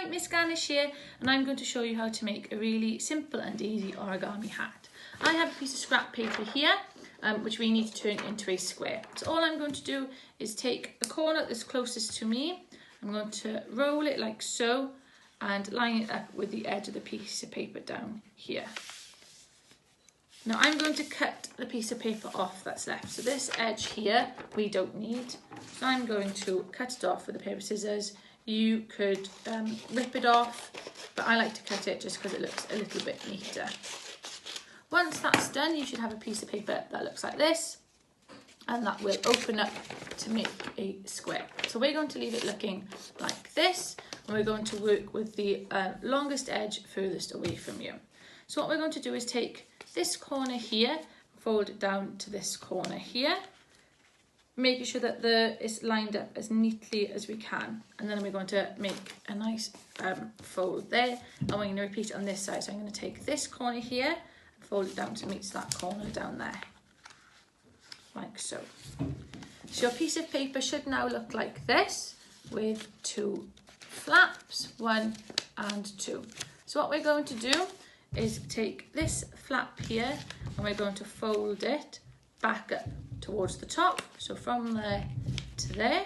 Hi, Miss Ganesh here, and I'm going to show you how to make a really simple and easy origami hat. I have a piece of scrap paper here, which we need to turn into a square. So all I'm going to do is take the corner that's closest to me. I'm going to roll it like so and line it up with the edge of the piece of paper down here. Now I'm going to cut the piece of paper off that's left. So this edge here we don't need. So I'm going to cut it off with a pair of scissors. You could rip it off, but I like to cut it just because it looks a little bit neater. Once that's done, you should have a piece of paper that looks like this, and that will open up to make a square. So we're going to leave it looking like this, and we're going to work with the longest edge furthest away from you. So what we're going to do is take this corner here, fold it down to this corner here, making sure that it's lined up as neatly as we can, and then we're going to make a nice fold there, and we're going to repeat on this side. So I'm going to take this corner here and fold it down to meet that corner down there, like so. So your piece of paper should now look like this with two flaps, 1 and 2. So what we're going to do is take this flap here and we're going to fold it back up towards the top, so from there to there.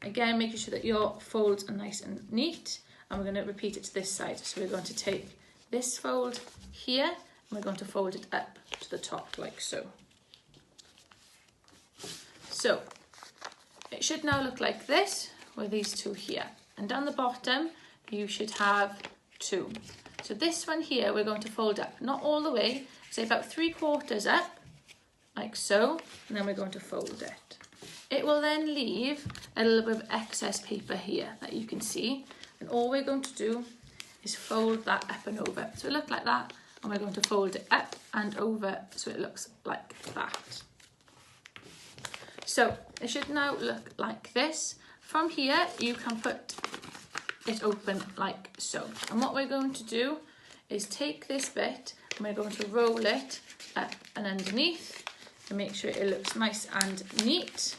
Again, making sure that your folds are nice and neat, and we're going to repeat it to this side. So we're going to take this fold here and we're going to fold it up to the top like so. So it should now look like this with these two here, and down the bottom you should have 2. So this one here we're going to fold up, not all the way, say about 3/4 up, like so, and then we're going to fold it. It will then leave a little bit of excess paper here that you can see, and all we're going to do is fold that up and over. So it looks like that, and we're going to fold it up and over so it looks like that. So it should now look like this. From here you can put it open like so, and what we're going to do is take this bit and we're going to roll it up and underneath to make sure it looks nice and neat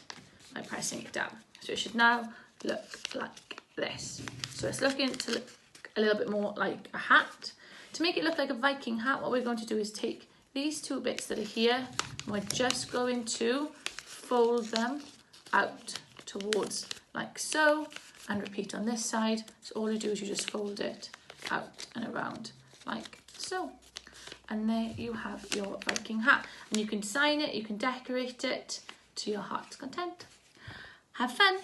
by pressing it down. So it should now look like this. So it's looking to look a little bit more like a hat. To make it look like a Viking hat, what we're going to do is take these two bits that are here and we're just going to fold them out towards like so, and repeat on this side. So all you do is you just fold it out and around like so. And there you have your Viking hat. And you can design it, you can decorate it to your heart's content. Have fun!